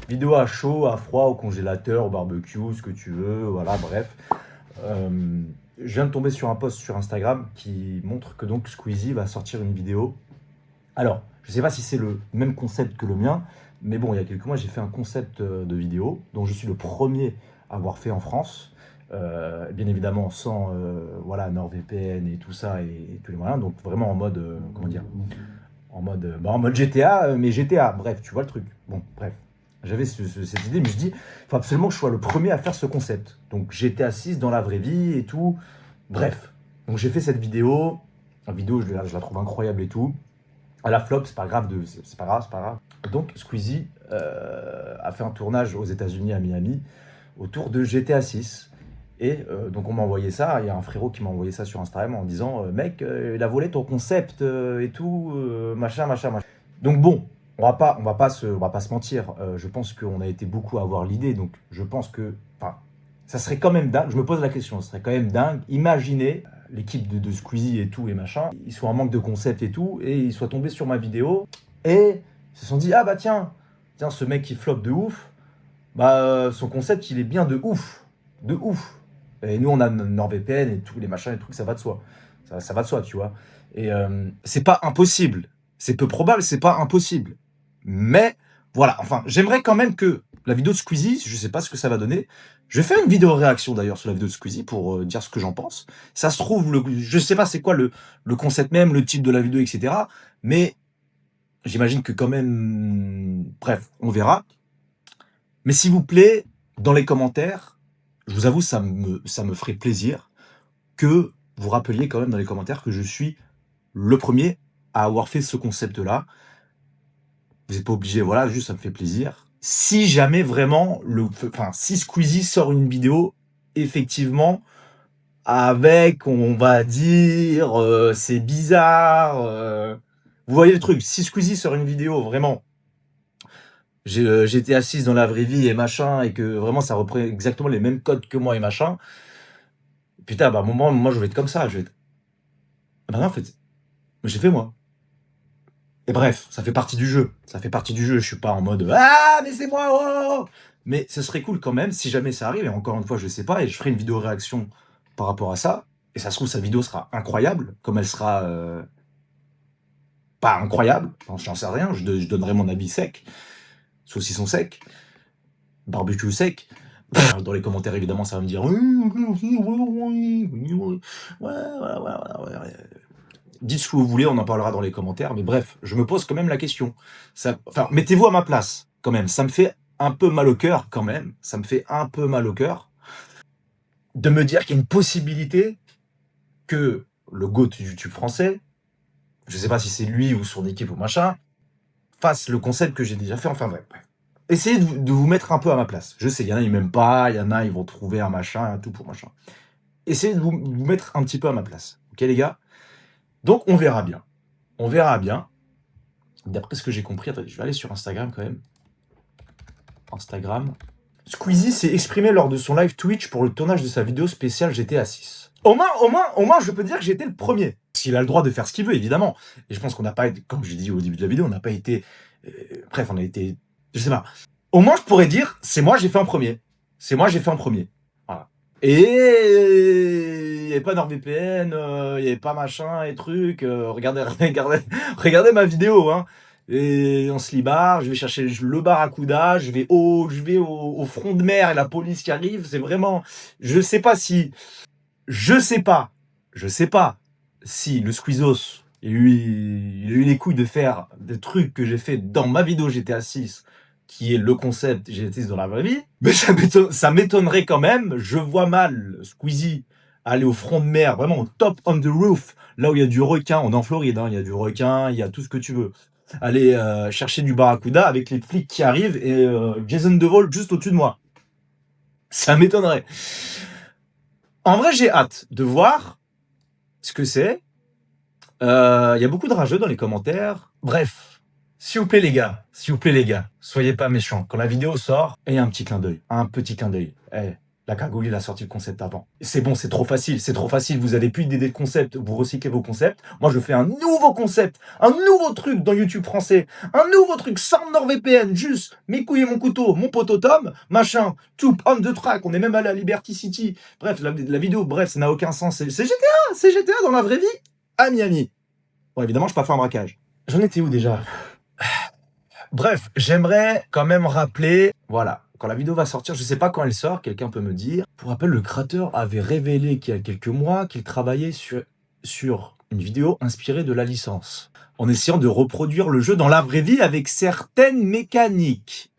Vidéo à chaud, à froid, au congélateur, au barbecue, ce que tu veux, voilà, bref. Je viens de tomber sur un post sur Instagram qui montre que donc Squeezie va sortir une vidéo. Alors, je ne sais pas si c'est le même concept que le mien, mais bon, il y a quelques mois, j'ai fait un concept de vidéo dont je suis le premier à avoir fait en France. Bien évidemment, sans voilà, NordVPN et tout ça et tous les moyens. Donc, vraiment en mode, comment dire, en mode GTA, mais GTA, bref, tu vois le truc. Bon, bref. J'avais cette idée, mais je dis, il faut absolument que je sois le premier à faire ce concept. Donc, GTA 6 dans la vraie vie et tout. Bref. Donc, j'ai fait cette vidéo. La vidéo, je la trouve incroyable et tout. À la flop, c'est pas grave, c'est pas grave, c'est pas grave. Donc Squeezie a fait un tournage aux États-Unis à Miami autour de GTA 6. Et donc on m'a envoyé ça, il y a un frérot qui m'a envoyé ça sur Instagram en disant mec, il a volé ton concept et tout, machin, machin, machin. Donc bon, on va pas se mentir. Je pense qu'on a été beaucoup à avoir l'idée, donc je pense que, enfin, ça serait quand même dingue. Je me pose la question, ça serait quand même dingue. Imaginez l'équipe de Squeezie et tout et machin, ils sont en manque de concept et tout, et ils soient tombés sur ma vidéo et ils se sont dit ah bah tiens ce mec qui floppe de ouf, bah son concept il est bien de ouf. Et nous on a NordVPN et tous les machins et trucs, ça va de soi, ça va de soi, tu vois. Et c'est pas impossible, c'est peu probable, c'est pas impossible, mais voilà. Enfin, j'aimerais quand même que la vidéo de Squeezie, je sais pas ce que ça va donner. Je vais faire une vidéo réaction d'ailleurs sur la vidéo de Squeezie pour dire ce que j'en pense. Ça se trouve, je sais pas c'est quoi le concept même, le type de la vidéo, etc. Mais j'imagine que quand même, bref, on verra. Mais s'il vous plaît, dans les commentaires, je vous avoue, ça me ferait plaisir que vous rappeliez quand même dans les commentaires que je suis le premier à avoir fait ce concept-là. Vous n'êtes pas obligé, voilà, juste ça me fait plaisir. Si jamais vraiment, enfin, si Squeezie sort une vidéo, effectivement, avec, on va dire, c'est bizarre. Vous voyez le truc, si Squeezie sort une vidéo, vraiment, j'étais assise dans la vraie vie et machin, et que vraiment ça reprend exactement les mêmes codes que moi et machin, putain, bah, à un moment, moi je vais être comme ça, je vais être... Ah bah non, en fait, j'ai fait moi. Et bref, ça fait partie du jeu. Ça fait partie du jeu. Je suis pas en mode ah mais c'est moi. Oh. Mais ce serait cool quand même si jamais ça arrive. Et encore une fois, je sais pas. Et je ferai une vidéo réaction par rapport à ça. Et ça se trouve sa vidéo sera incroyable, comme elle sera pas incroyable. Enfin, j'en sais rien. Je donnerai mon avis sec. Saucisson sec, barbecue sec. Dans les commentaires, évidemment, ça va me dire ouais. Dites ce que vous voulez, on en parlera dans les commentaires, mais bref, je me pose quand même la question. Enfin, mettez-vous à ma place, quand même. Ça me fait un peu mal au cœur, quand même. Ça me fait un peu mal au cœur de me dire qu'il y a une possibilité que le GOAT du YouTube français, je sais pas si c'est lui ou son équipe ou machin, fasse le concept que j'ai déjà fait, enfin bref. Essayez de vous mettre un peu à ma place. Je sais, il y en a, ils m'aiment pas, il y en a, ils vont trouver un machin, un tout pour machin. Essayez de vous mettre un petit peu à ma place. Ok, les gars? Donc, on verra bien. On verra bien. D'après ce que j'ai compris, attendez, je vais aller sur Instagram quand même. Instagram. Squeezie s'est exprimé lors de son live Twitch pour le tournage de sa vidéo spéciale GTA 6. Au moins, je peux dire que j'ai été le premier. Parce qu'il a le droit de faire ce qu'il veut, évidemment. Et je pense qu'on n'a pas été, comme je l'ai dit au début de la vidéo, on n'a pas été... bref, on a été... Je sais pas. Au moins, je pourrais dire, c'est moi, j'ai fait en premier. C'est moi, j'ai fait en premier. Voilà. Et il n'y avait pas NordVPN, il n'y avait pas machin et trucs. Regardez ma vidéo, hein. Et on se libère, je vais chercher le barracuda, je vais au front de mer et la police qui arrive. C'est vraiment, je sais pas si le Squeezos, il a eu les couilles de faire des trucs que j'ai fait dans ma vidéo GTA 6, qui est le concept GTA 6 dans la vraie vie. Mais ça m'étonnerait quand même. Je vois mal Squeezie aller au front de mer, vraiment au top on the roof, là où il y a du requin. On est en Floride, hein, il y a du requin, il y a tout ce que tu veux. Aller chercher du barracuda avec les flics qui arrivent et Jason Deval juste au-dessus de moi. Ça m'étonnerait. En vrai, j'ai hâte de voir ce que c'est. Il y a beaucoup de rageux dans les commentaires. Bref, s'il vous plaît les gars, soyez pas méchants. Quand la vidéo sort, ayez un petit clin d'œil, un petit clin d'œil. La cagoule, il a sorti le concept avant. C'est bon, c'est trop facile, vous avez plus d'idées de concept, vous recyclez vos concepts. Moi, je fais un nouveau concept, un nouveau truc dans YouTube français, un nouveau truc sans NordVPN, juste mes couilles et mon couteau, mon poteau Tom, machin, tout on the track, on est même allé à Liberty City. Bref, la vidéo, bref, ça n'a aucun sens. C'est GTA dans la vraie vie, à Miami. Bon, évidemment, je peux pas faire un braquage. J'en étais où déjà? Bref, j'aimerais quand même rappeler, voilà, quand la vidéo va sortir, je sais pas quand elle sort, quelqu'un peut me dire. Pour rappel, le créateur avait révélé qu'il y a quelques mois qu'il travaillait sur une vidéo inspirée de la licence, en essayant de reproduire le jeu dans la vraie vie avec certaines mécaniques.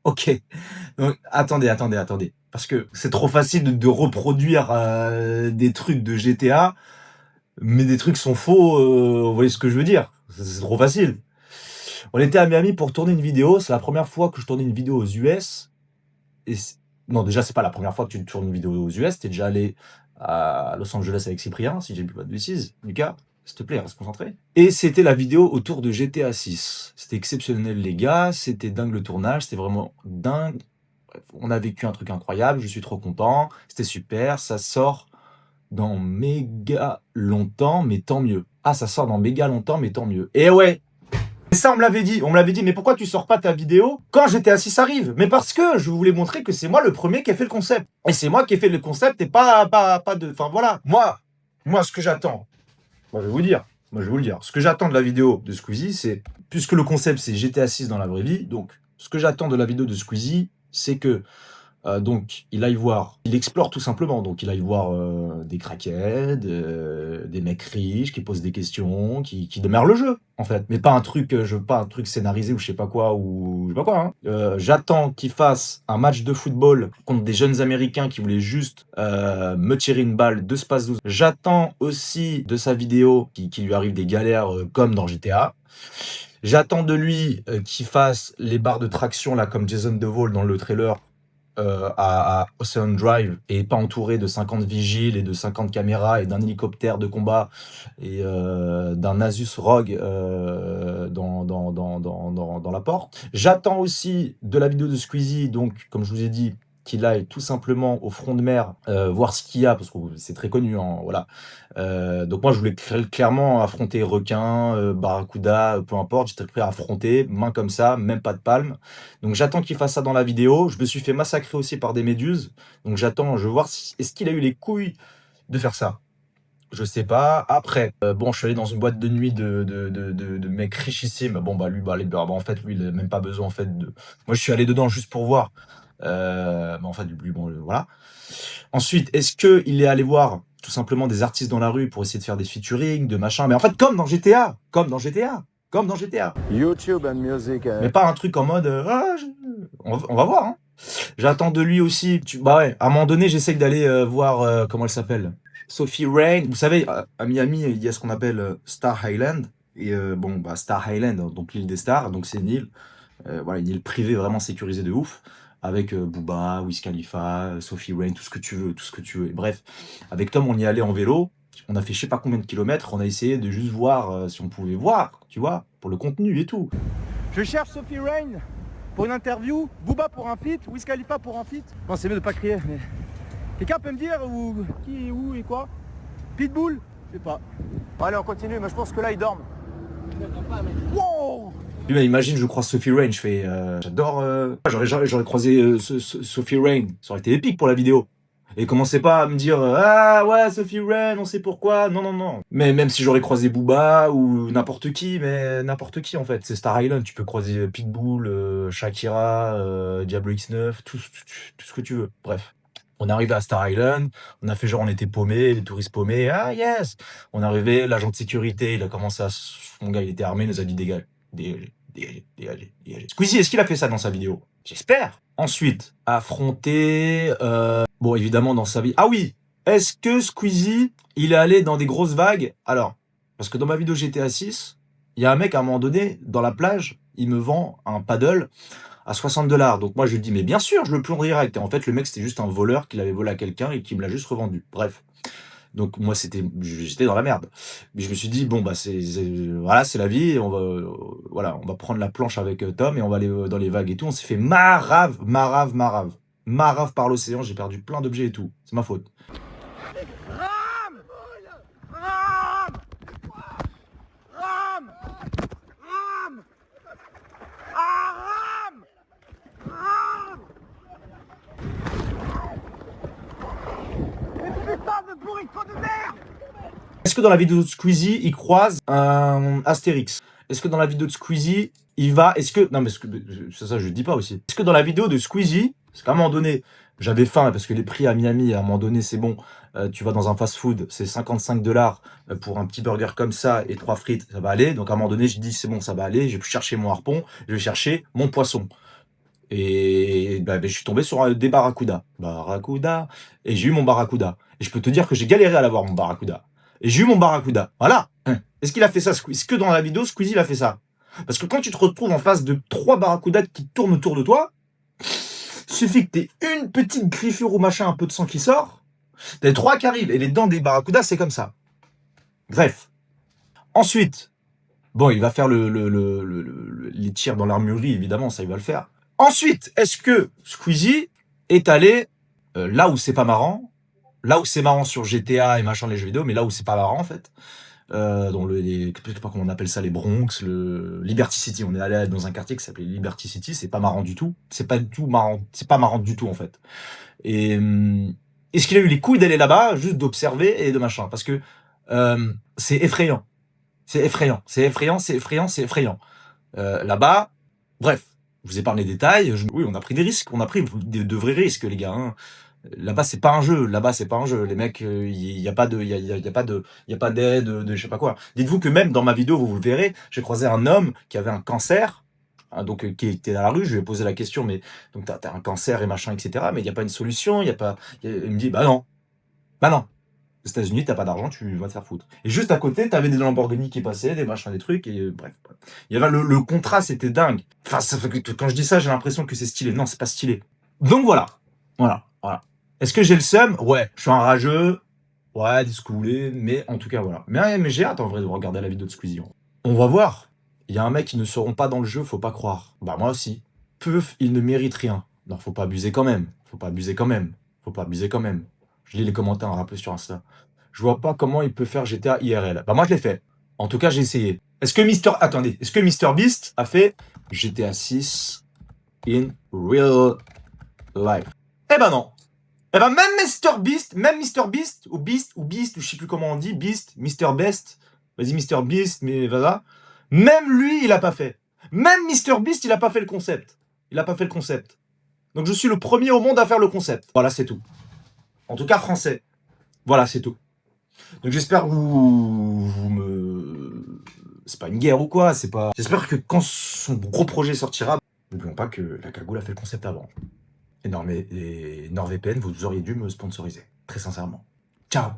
Ok, donc attendez, parce que c'est trop facile de reproduire des trucs de GTA, mais des trucs sont faux, vous voyez ce que je veux dire? C'est trop facile. On était à Miami pour tourner une vidéo. C'est la première fois que je tournais une vidéo aux US. Non, déjà, c'est pas la première fois que tu tournes une vidéo aux US. T'es déjà allé à Los Angeles avec Cyprien, si j'ai plus pas de bêtises. Lucas, s'il te plaît, reste concentré. Et c'était la vidéo autour de GTA 6. C'était exceptionnel, les gars. C'était dingue le tournage. C'était vraiment dingue. Bref, on a vécu un truc incroyable. Je suis trop content. C'était super. Ça sort dans méga longtemps, mais tant mieux. Ah, ça sort dans méga longtemps, mais tant mieux. Et ouais! Et ça, on me l'avait dit, mais pourquoi tu sors pas ta vidéo quand GTA 6 arrive? Mais parce que je voulais montrer que c'est moi le premier qui a fait le concept. Et c'est moi qui ai fait le concept et pas de... Enfin voilà, moi ce que j'attends, moi je vais vous le dire, ce que j'attends de la vidéo de Squeezie, c'est, puisque le concept c'est GTA 6 dans la vraie vie, donc ce que j'attends de la vidéo de Squeezie, c'est que donc, il explore tout simplement. Donc, il aille voir des crackheads, des mecs riches qui posent des questions, qui démarrent le jeu, en fait. Mais pas un truc, je veux pas un truc scénarisé ou je sais pas quoi, hein. J'attends qu'il fasse un match de football contre des jeunes Américains qui voulaient juste me tirer une balle de Space 12. J'attends aussi de sa vidéo qui lui arrive des galères comme dans GTA. J'attends de lui qu'il fasse les barres de traction, là, comme Jason Deval dans le trailer, à Ocean Drive, et pas entouré de 50 vigiles et de 50 caméras et d'un hélicoptère de combat et d'un Asus ROG dans la porte. J'attends aussi de la vidéo de Squeezie, donc comme je vous ai dit, qu'il aille tout simplement au front de mer voir ce qu'il y a, parce que c'est très connu, hein, voilà. Donc moi je voulais clairement affronter requin, barracuda, peu importe, j'étais prêt à affronter, main comme ça, même pas de palme. Donc j'attends qu'il fasse ça dans la vidéo. Je me suis fait massacrer aussi par des méduses, donc je veux voir est-ce qu'il a eu les couilles de faire ça. Je sais pas. Après, bon, je suis allé dans une boîte de nuit de mecs richissimes. Bon, bah lui, en fait, lui, il a même pas besoin en fait de. Moi, je suis allé dedans juste pour voir. Mais en fait, lui, bon, voilà. Ensuite, est-ce que il est allé voir tout simplement des artistes dans la rue pour essayer de faire des featuring, de machin. Mais en fait, comme dans GTA. YouTube and music. Mais pas un truc en mode. On va voir, hein. J'attends de lui aussi. Bah ouais, à un moment donné, j'essaye d'aller voir. Comment elle s'appelle? Sophie Rain. Vous savez, à Miami, il y a ce qu'on appelle Star Island. Et bon, bah, Star Island, donc l'île des stars. Donc c'est une île. Voilà, une île privée vraiment sécurisée de ouf. Avec Booba, Wiz Khalifa, Sophie Rain, tout ce que tu veux. Et bref, avec Tom, on y allait en vélo. On a fait je sais pas combien de kilomètres. On a essayé de juste voir si on pouvait voir, tu vois, pour le contenu et tout. Je cherche Sophie Rain pour une interview, Booba pour un feat, Wiz Khalifa pour un feat. Bon, c'est mieux de pas crier, mais... Quelqu'un peut me dire qui, où et quoi? Pitbull? Je sais pas. Bon, allez, on continue, mais je pense que là, ils dorment. Wow! Lui, bah, imagine, je croise Sophie Rain, je fais... j'adore... J'aurais croisé Sophie Rain, ça aurait été épique pour la vidéo. Et commencez pas à me dire ah ouais Sophie Rain, on sait pourquoi. Non. Mais même si j'aurais croisé Booba ou n'importe qui en fait. C'est Star Island, tu peux croiser Pitbull, Shakira, Diablo X9, tout ce que tu veux. Bref. On est arrivé à Star Island, on a fait genre on était paumés, les touristes paumés, ah yes. On est arrivé, l'agent de sécurité, il a commencé à... Mon gars, il était armé, il nous a dit dégagez. Squeezie, est-ce qu'il a fait ça dans sa vidéo? J'espère. Ensuite, affronter... Bon, évidemment, dans sa vie... Ah oui! Est-ce que Squeezie, il est allé dans des grosses vagues? Alors, parce que dans ma vidéo GTA 6, il y a un mec, à un moment donné, dans la plage, il me vend un paddle à $60. Donc moi, je lui dis, mais bien sûr, je le plombe direct. Et en fait, le mec, c'était juste un voleur qui l'avait volé à quelqu'un et qui me l'a juste revendu. Bref. Donc moi, j'étais dans la merde. Mais je me suis dit, bon, bah, voilà, c'est la vie. On va prendre la planche avec Tom et on va aller dans les vagues et tout. On s'est fait marave. marave par l'océan, j'ai perdu plein d'objets et tout. C'est ma faute. Rame! Rame! Rame! Rame! Ah, rame! Rame! Mais putain de bourricot de merde! Est-ce que dans la vidéo de Squeezie, il croise un Astérix? Est-ce que dans la vidéo de Squeezie, il va... Est-ce que... Non, mais ça, je le dis pas aussi. Est-ce que dans la vidéo de Squeezie, parce qu'à un moment donné, j'avais faim, parce que les prix à Miami, à un moment donné, c'est bon. Tu vas dans un fast-food, c'est 55 $ pour un petit burger comme ça et 3 frites, ça va aller. Donc à un moment donné, je dis, c'est bon, ça va aller. Je vais chercher mon harpon, je vais chercher mon poisson. Et je suis tombé sur des barracudas. Barracuda. Et j'ai eu mon barracuda. Et je peux te dire que j'ai galéré à l'avoir, mon barracuda. Et j'ai eu mon barracuda. Voilà. Est-ce qu'il a fait ça, Squeezie? Est-ce que dans la vidéo, Squeezie, il a fait ça? Parce que quand tu te retrouves en face de 3 barracudas qui tournent autour de toi, il suffit que t'aies une petite griffure ou machin, un peu de sang qui sort, t'as les 3 qui arrivent. Et les dents des barracudas, c'est comme ça. Bref. Ensuite, bon, il va faire les tirs dans l'armurerie, évidemment, ça, il va le faire. Ensuite, est-ce que Squeezie est allé là où c'est pas marrant, là où c'est marrant sur GTA et machin, les jeux vidéo, mais là où c'est pas marrant, en fait, dans je sais pas comment on appelle ça, les Bronx, le Liberty City. On est allé dans un quartier qui s'appelait Liberty City, c'est pas marrant du tout. C'est pas du tout marrant, c'est pas marrant du tout, en fait. Et est-ce qu'il a eu les couilles d'aller là-bas, juste d'observer et de machin? Parce que c'est effrayant. C'est effrayant, c'est effrayant, c'est effrayant, c'est effrayant. Là-bas, bref, je vous épargne les détails. Oui, on a pris des risques, on a pris de vrais risques, les gars. Hein. Là-bas, c'est pas un jeu. Là-bas, c'est pas un jeu. Les mecs, il y a pas de, y a pas d'aide, de je sais pas quoi. Dites-vous que même dans ma vidéo, vous le verrez, j'ai croisé un homme qui avait un cancer, hein, donc qui était dans la rue. Je lui ai posé la question, mais donc t'as un cancer et machin, etc. Mais il y a pas une solution. Il y a pas. Il me dit, bah non, bah non. Aux États-Unis, t'as pas d'argent, tu vas te faire foutre. Et juste à côté, t'avais des Lamborghini qui passaient, des machins, des trucs, et bref. Il y avait le contraste, c'était dingue. Enfin, quand je dis ça, j'ai l'impression que c'est stylé. Non, c'est pas stylé. Donc voilà. Voilà. Voilà. Est-ce que j'ai le seum? Ouais. Je suis un rageux. Ouais, dis ce que vous voulez. Mais en tout cas, voilà. Mais j'ai hâte en vrai de regarder la vidéo de Squeezie. On va voir. Il y a un mec qui ne seront pas dans le jeu, faut pas croire. Bah, moi aussi. Peuf, il ne mérite rien. Non, faut pas abuser quand même. Faut pas abuser quand même. Faut pas abuser quand même. Je lis les commentaires un peu sur Insta. Je vois pas comment il peut faire GTA IRL. Bah moi je l'ai fait. En tout cas j'ai essayé. Est-ce que MrBeast a fait GTA 6 in real life? Eh ben non. Eh ben même MrBeast ou Beast ou je sais plus comment on dit, Beast, MrBeast, vas-y MrBeast, mais voilà. Même lui il a pas fait. Même MrBeast il a pas fait le concept. Il a pas fait le concept. Donc je suis le premier au monde à faire le concept. Voilà, c'est tout. En tout cas français. Voilà, c'est tout. Donc j'espère que vous me... C'est pas une guerre ou quoi, c'est pas... J'espère que quand son gros projet sortira, n'oublions pas que la cagoule a fait le concept avant. Et NordVPN, vous auriez dû me sponsoriser. Très sincèrement. Ciao.